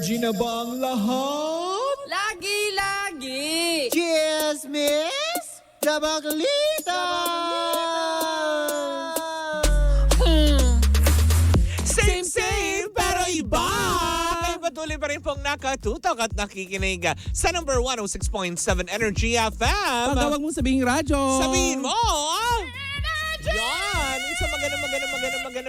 Energy na ba ang lahat? Lagi-lagi! Cheers, miss! Jabaglita! Same, pero iba! Kayo patuloy pa rin pong nakatutok at nakikinig sa number 106.7 Energy FM. Pag huwag mong sabihin radyo. Sabihin mo! Yan! Isang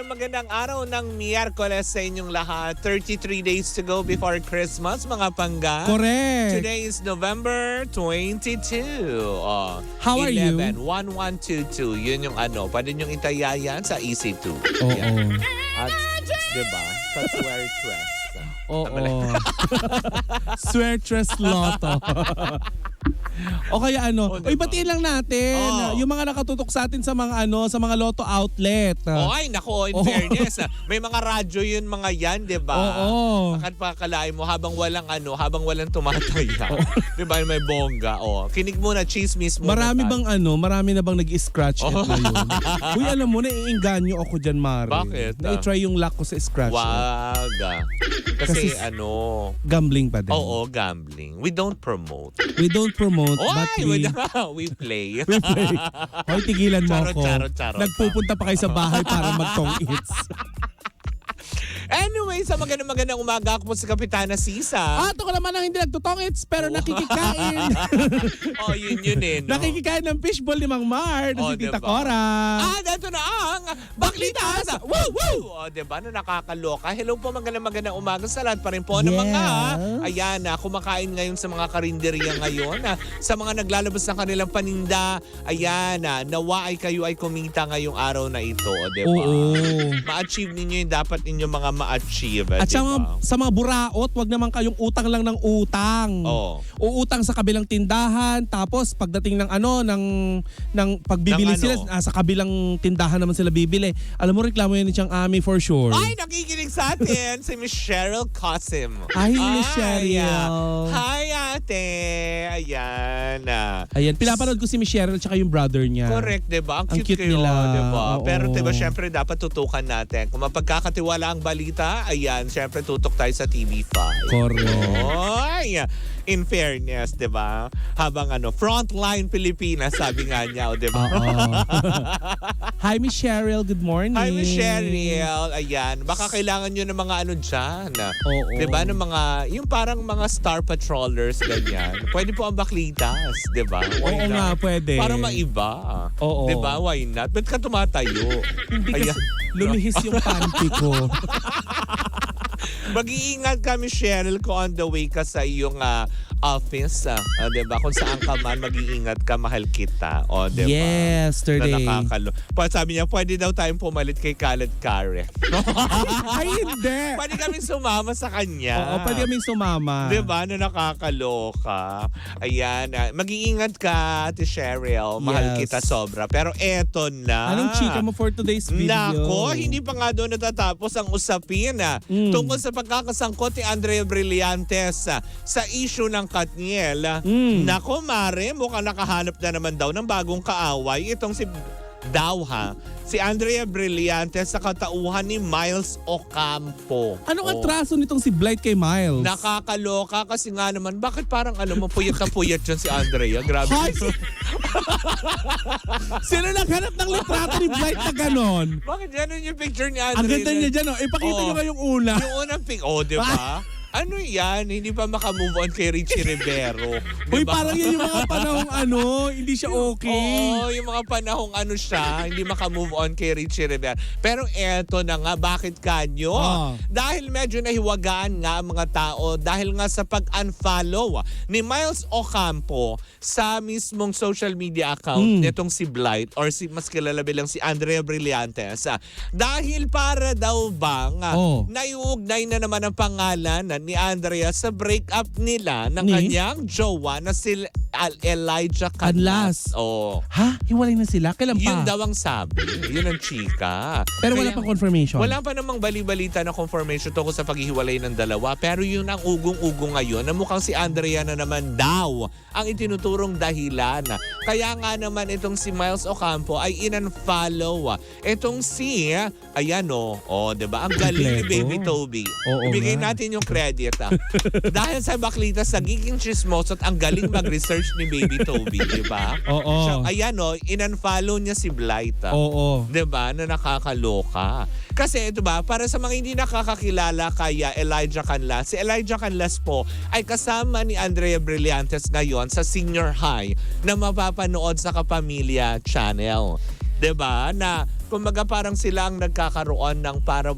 magandang araw ng Miyerkules sa inyong lahat. 33 days to go before Christmas, mga pangga. Correct. Today is November 22. Oh, How are you? 11-1122. Yun yung ano. Pwede niyong itaya yan sa EC2. Oo. Yan. At, diba? Sa swear dress. Oo. Sweatress Lotto. O kaya ano, diba? batiin lang natin yung mga nakatutok sa atin sa mga sa mga Lotto outlet. Ay, nako, in fairness. May mga radyo yun, mga yan, di ba? Oo. Bakit pa kalain mo habang walang tumataya. Di ba? May bongga. Kinig mo na, chismis mo. Marami na bang nag-scratch it ngayon? Uy, alam mo, naiinganyo ako dyan, Mari. Bakit? Na-try yung luck ko sa scratch it. Wag. Kasi Gambling pa din. Oo, gambling. We don't promote. We don't promote, but We play. we play. Hoy, tigilan mo ako. Charot. Nagpupunta pa kayo sa bahay para mag-tong eats. Anyway, sa magandang umaga ako po si Kapitana Sisa. Ako naman ang hindi nagtutong eats pero nakikikain. Yun eh. No? Nakikikain ng fishball ni Mang Mar na si Tita diba? Cora. Dito na ang Baklita! Woo! Woo! Diba? Nakakaloka. Hello po, magandang umaga sa lahat pa rin po ng mga kumakain ngayon sa mga karinderya ngayon. Sa mga naglalabas ng kanilang paninda. Nawa ay kayo ay kumita ngayong araw na ito. Diba? Oo. Ma-achieve ninyo yung dapat ninyo mga ma-achieve. At diba? sa mga buraot, wag naman kayong utang lang ng utang. Uutang sa kabilang tindahan, tapos pagdating ng ng pagbibili sila, sa kabilang tindahan naman sila bibili. Alam mo, reklamo yan ni Chang Ami for sure. Ay, nakikinig sa atin si Miss Cheryl Cosim. Ay, Miss Cheryl. Hi, ate. Ayan, pinapanood ko si Miss Cheryl tsaka yung brother niya. Correct, diba? Ang cute nila. Diba? Oo. Pero diba, syempre dapat tutukan natin. Kung mapagkakatiwala ang balita, syempre tutok tayo sa TV5. Correct. Oy! In fairness, diba? Habang frontline Pilipinas, sabi nga niya, diba? Hi, Miss Cheryl. Good morning. Hi, Miss Cheryl. Ayan. Baka kailangan nyo ng mga dyan. Oo. Diba? Ng mga, yung parang mga star patrollers, ganyan. Pwede po ang baklitas, diba? Oo nga, pwede. Para maiba. Oo. Diba? Why not? Ba't ka tumatayo? Hindi kasi lumihis yung panty ko. Mag-iingat ka, Miss Cheryl, kung on the way ka sa iyong office. Diba? Kung saan ka man, mag-iingat ka, mahal kita. Diba? Yesterday. Na sabi niya, pwede daw tayong pumalit kay Khaled Kare. Ay, hindi. Pwede kaming sumama sa kanya. Oo, pwede kaming sumama. Diba? Na nakakaloka. Ayan. Mag-iingat ka, Ate Cheryl. Mahal kita sobra. Pero eto na. Anong chika mo for today's video? Nako, hindi pa nga doon natatapos ang usapin tungkol sa pagkakasangkot ni Andrea Brillantes sa issue ng Katniel. Nako, Mare, mukhang nakahanap na naman daw ng bagong kaaway. Itong si Andrea Brillantes sa katauhan ni Miles Ocampo. Anong atraso nitong si Blight kay Miles? Nakakaloka kasi nga naman, bakit parang puyat na puyat dyan si Andrea? Grabe. Sino naghanap ng litrato ni Blight na ganon? Bakit ganun yung picture ni Andrea? Ang ganda niya dyan, ipakita nyo nga yung una. Yung unang di ba? Ano yan? Hindi pa makamove on kay Richie Rivero. Uy, parang yan yung mga panahong hindi siya okay. Oo, yung mga panahong siya, hindi makamove on kay Richie Rivero. Pero eto na nga, bakit kanyo? Dahil medyo nahiwagaan nga ang mga tao dahil nga sa pag-unfollow ni Miles Ocampo sa mismong social media account nitong si Blight or mas kilala bilang si Andrea Brillantes. Dahil para daw bang naiugnay na naman ang pangalan ni Andrea sa breakup nila ng kanyang jowa na Elijah Canlas. Canlas. Oh. Ha? Hiwalay na sila? Kailan pa? Yun daw ang sabi. Yun ang chika. Pero wala Kaya- pang confirmation. Wala pa namang bali-balita na confirmation tungkol sa paghihiwalay ng dalawa. Pero yun ang ugong-ugong ngayon na mukhang si Andrea na naman daw ang itinuturong dahilan. Kaya nga naman itong si Miles Ocampo ay in-unfollow. Itong si, ayan diba? Ang galing ni Kompleto. Baby Toby. Oo Ibigay nga. natin yung credit. Dahil sa Baklitas, nagiging chismoso at ang galing mag-research ni Baby Toby, diba? Oo. Siya, ayan in-unfollow niya si Blight. Oo. 'Di ba? Na nakakaloka. Kasi ito ba, para sa mga hindi nakakakilala kay Elijah Canlas, si Elijah Canlas po ay kasama ni Andrea Brillantes ngayon sa senior high na mapapanood sa Kapamilya Channel. 'Di ba? Na kumbaga parang sila ang nagkakaroon ng parang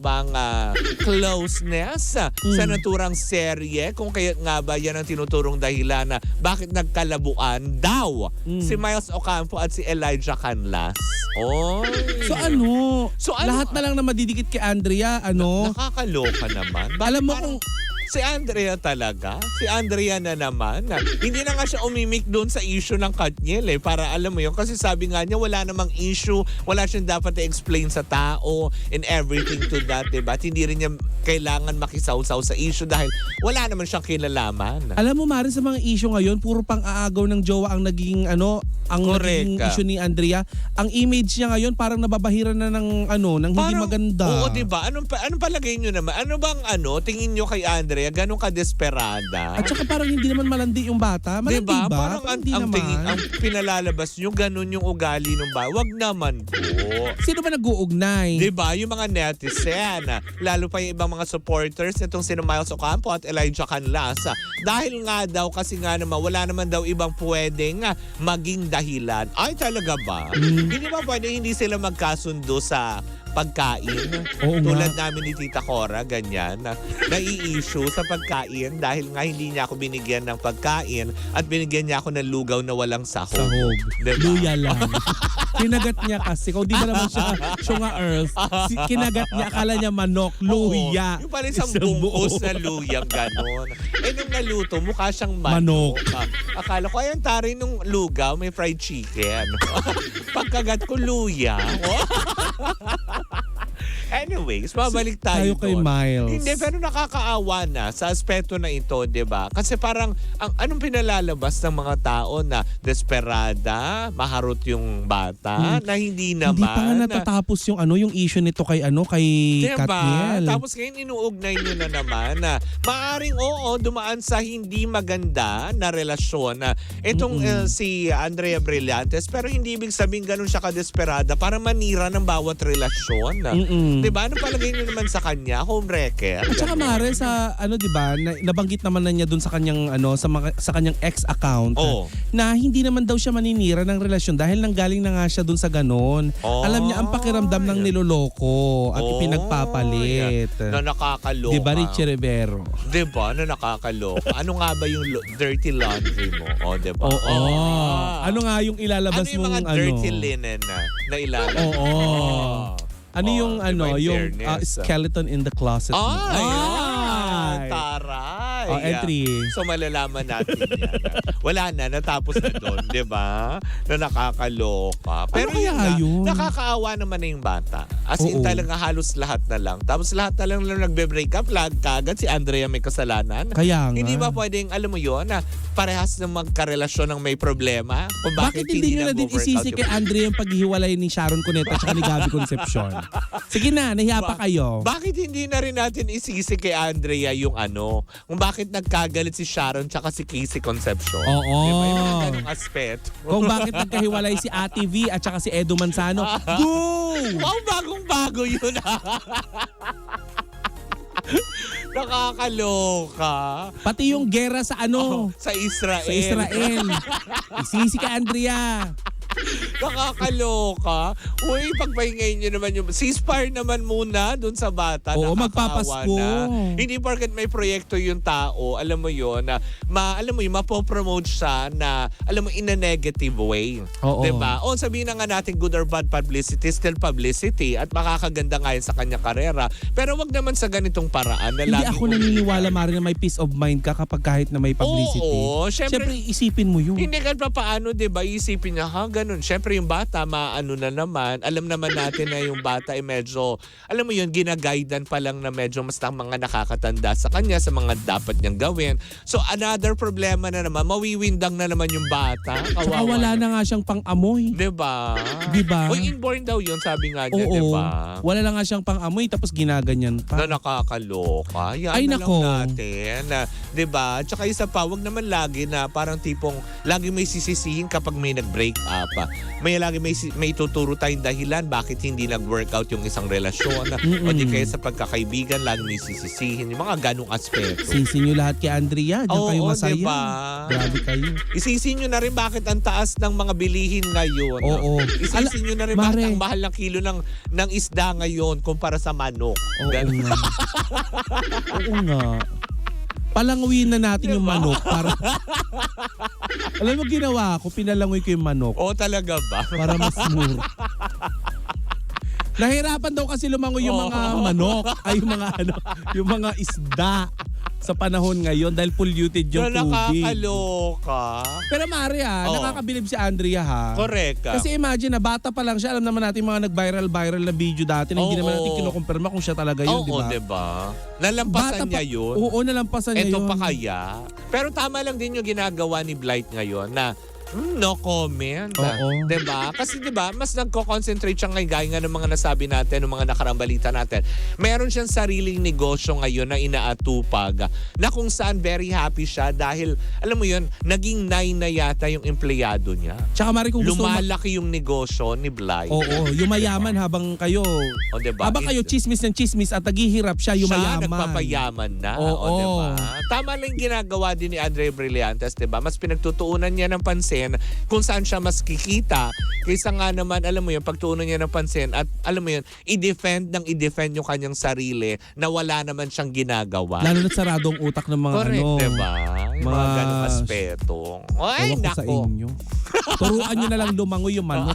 closeness sa naturang serye. Kung kaya nga ba yan ang tinuturong dahilan na bakit nagkalabuan daw si Miles Ocampo at si Elijah Canlas. Oy. So ano? So, Lahat na lang na madidikit kay Andrea, ano? Nakakaloka naman. Bakit Alam mo parang kung- si Andrea talaga? Si Andrea na naman. Hindi na nga siya umimik doon sa issue ng Katniel para alam mo yun. Kasi sabi nga niya wala namang issue. Wala siyang dapat i-explain sa tao and everything to that. Diba? At hindi rin niya kailangan makisawsaw sa issue dahil wala naman siyang kinalaman. Alam mo, Mari, sa mga issue ngayon, puro pang-aagaw ng jowa ang naging ang Correct naging ka. issue ni Andrea. Ang image niya ngayon parang nababahiran na ng ng hindi Parang- maganda. Oo, diba? Anong palagay nyo naman? Ano bang tingin nyo kay Andrea? Ganun ka desperada? At saka parang hindi naman malandi yung bata. Malandi Diba? ba? Parang hindi ang naman. tingin, ang pinalalabas nyo, ganun yung ugali ng ba? Wag naman po. Sino ba nag-uugnay? Diba? Yung mga netizen, lalo pa yung ibang mga supporters nitong sina Miles Ocampo at Elijah Canlas. Dahil nga daw, kasi nga naman, wala naman daw ibang pwedeng maging dahilan. Ay, talaga ba? Hindi ba pwedeng hindi sila magkasundo sa pagkain? Oo nga. Tulad namin ni Tita Cora, ganyan. Nai-issue sa pagkain dahil nga hindi niya ako binigyan ng pagkain at binigyan niya ako ng lugaw na walang sahog. Sahog. Diba? Luya lang. Kinagat niya kasi. Kung di ba naman siya nga earth, kinagat niya, akala niya manok, luya. Oo. Yung pala isang bungkus na luyang ganon. Nung naluto, mukha siyang manok. Akala ko, ayun tari nung lugaw, may fried chicken. Pagkagat ko, luya. Anyways, babalik tayo kay doon. Miles. Hindi, pero nakakaawa na sa aspeto na ito, di ba? Kasi parang, anong pinalalabas ng mga tao na desperada, maharot yung bata, na hindi naman. Hindi pa nga natatapos yung issue nito kay Diba? Katniel. Tapos ngayon inuugnay nyo na naman na maaring dumaan sa hindi maganda na relasyon na itong si Andrea Brillantes, pero hindi ibig sabihin ganun siya kadesperada para manira ng bawat relasyon. Diba? Ano palagay nyo naman sa kanya? Homewrecker? At saka Mare, sa diba, nabanggit naman na niya dun sa kanyang sa kanyang ex account Oo. na hindi naman daw siya maninira ng relasyon dahil nanggaling na nga siya dun sa ganon. Alam niya ang pakiramdam ng niloloko at ipinagpapalit. Na nakakaloka. Diba, Richie Rivero? Diba? Na nakakaloka. Ano nga ba yung dirty laundry mo? Diba? Oo. Ano nga yung ilalabas ano yung mga mong dirty linen na ilalabas? Oo. Ano yung diba, in yung fairness? skeleton in the closet? Ay! Taray! entry. So malalaman natin yan. Wala na, natapos na doon, di ba? Na nakakaloka. Pero kaya yun nga, yun? nakakaawa naman na yung bata. As in Oo. talaga halos lahat na lang. Tapos lahat na lang nagbe-break up, kagad si Andrea may kasalanan. Kaya nga. Hindi ba pwedeng, alam mo yun, na parehas na magkarelasyon ng may problema? Kung Bakit hindi nyo na din nag-workout isisi kay Andrea yung paghihiwalay ni Sharon Cuneta at ni Gabby Concepcion? Sige na, nahiya pa kayo. Bakit hindi na rin natin isisi kay Andrea yung kung bakit nagkagalit si Sharon tsaka si Casey Concepcion? Oo. Diba? Yung mga ganong aspeto. Kung bakit nagkahiwalay si Ate V at saka si Edo Manzano. Go! Wow, bagong-bago yun. Nakakaloka. Pati yung gera sa Sa Israel. sa Israel. Isisi kay Andrea. Nakakaloka. Uy, pagpahingayin nyo naman yung ceasefire naman muna dun sa bata. Oo, Nakakaawa magpapasko. na. Hindi porket may proyekto yung tao, alam mo yun, na mapopromote siya na, alam mo, in a negative way. Oo. Diba? O sabihin na nga natin good or bad publicity, still publicity at makakaganda nga yun sa kanya karera. Pero wag naman sa ganitong paraan na Hindi lagi ako naniniwala, Mari, na may peace of mind ka kapag kahit na may publicity. Oo, Siyempre, isipin mo yun. hindi ka pa paano, di ba? Isipin niya, ganun. Siyempre, yung bata, maano na naman. Alam naman natin na yung bata ay medyo, alam mo yun, ginaguidan pa lang na medyo mas mga nakakatanda sa kanya, sa mga dapat niyang gawin. So, another problema na naman, mawiwindang na naman yung bata. Tsaka wala na nga siyang pang-amoy. Di ba? Di ba? O, inborn daw yun, sabi nga niya, di Oo. ba? Wala na nga siyang pang-amoy tapos ginaganyan pa. Na nakakaloka. Yan Ay, na nako. lang natin. Na, 'di ba? Tsaka isa pa, wag naman lagi na parang tipong lagi may sisisihin kapag may nag-break up. May lagi may tuturo tayong dahilan bakit hindi nag-workout yung isang relasyon. O di kaya sa pagkakaibigan, lagi may sisisihin. Yung mga ganong aspeto. Sisi nyo lahat kay Andrea. Diyan Oo, kayo masaya. diba? Grabe kayo. Isisi nyo na rin bakit ang taas ng mga bilihin ngayon. Oo. Isisi nyo na rin Mare. bakit ang mahal ng kilo ng isda ngayon kumpara sa manok. Oo nga. Oo nga. Palanguin na natin yung Diba? manok para alam mo ginawa ko, pinalangoy ko yung manok O talaga ba? para mas mura. Nahirapan daw kasi lumangoy yung mga manok, ay yung mga isda sa panahon ngayon dahil polluted yung Na tubig. nakakaloka. Pero Maria, Oo. nakakabilib si Andrea ha. Correct. Kasi imagine na bata pa lang siya, alam naman natin mga nag-viral na video dati na hindi Oo. naman natin kinukumpirma kung siya talaga yun, Oo, di ba? diba? Nalampasan niya yun. Oo, nalampasan niya Ito yun. pa kaya. Pero tama lang din yung ginagawa ni Blight ngayon na no comment. Oo. Diba? Kasi diba, mas nagko-concentrate siya ngayon gaya nga ng mga nasabi natin, ng mga nakarang balita natin. Meron siyang sariling negosyo ngayon na inaatupag na kung saan very happy siya dahil, alam mo yun, naging 9 na yata yung empleyado niya. Tsaka Mari, kung gusto mo, Lumalaki yung negosyo ni Blight. oo, yumayaman habang kayo, O diba? habang kayo chismis ng chismis at naghihirap siya, Siya yumayaman. nagpapayaman na. Oo. O, diba? Tama lang yung ginagawa din ni Andre Brillantes, diba? Mas pinagtutuunan niya ng pansin kung saan siya mas kikita kaysa nga naman, alam mo yun, pagtuunan niya ng pansin at alam mo yun, i-defend yung kanyang sarili na wala naman siyang ginagawa. Lalo na saradong utak ng mga Correct, ano. diba? Yung mga mga- ganong aspeto. Ay, Ewan ko sa nako. inyo. Turuan nyo na lang lumangoy yung manok.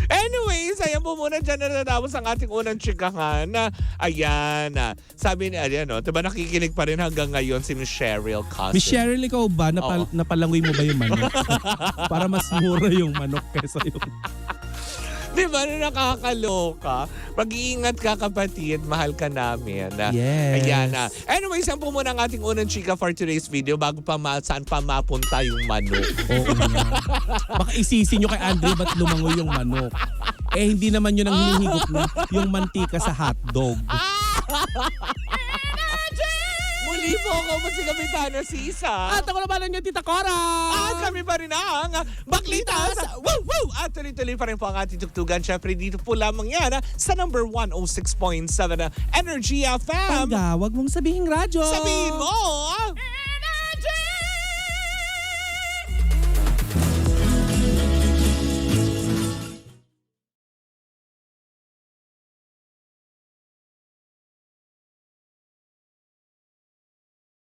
Anyways, ayan po muna dyan na natapos ang ating unang chikahan na ayan na. Sabi ni Arian, no, diba nakikinig pa rin hanggang ngayon si Miss Cheryl Cousin. Miss Cheryl, ikaw ba? Oo. Napalangoy mo ba yung manok? Para mas mura yung manok kaysa yung... Di ba na nakakaloka? Mag-iingat ka kapatid, mahal ka namin. Yes. Ayan na. Anyways, yan po muna ang ating unang chika for today's video bago pa saan pa mapunta yung manok. Oo nga. Baka isisi nyo kay Andre ba't lumangoy yung manok. Eh hindi naman yun ang hinihigop na yung mantika sa hotdog. Muli po ako si Kapitana Sisa. At ako naman ang Tita Cora. At kami pa rin ang Baklita sa Woo! Woo! At tuloy-tuloy pa rin po ang ating tugtugan. Siyempre dito po lamang yan sa number 106.7 Energy FM. Pagka, wag mong sabihin radyo. Sabihin mo!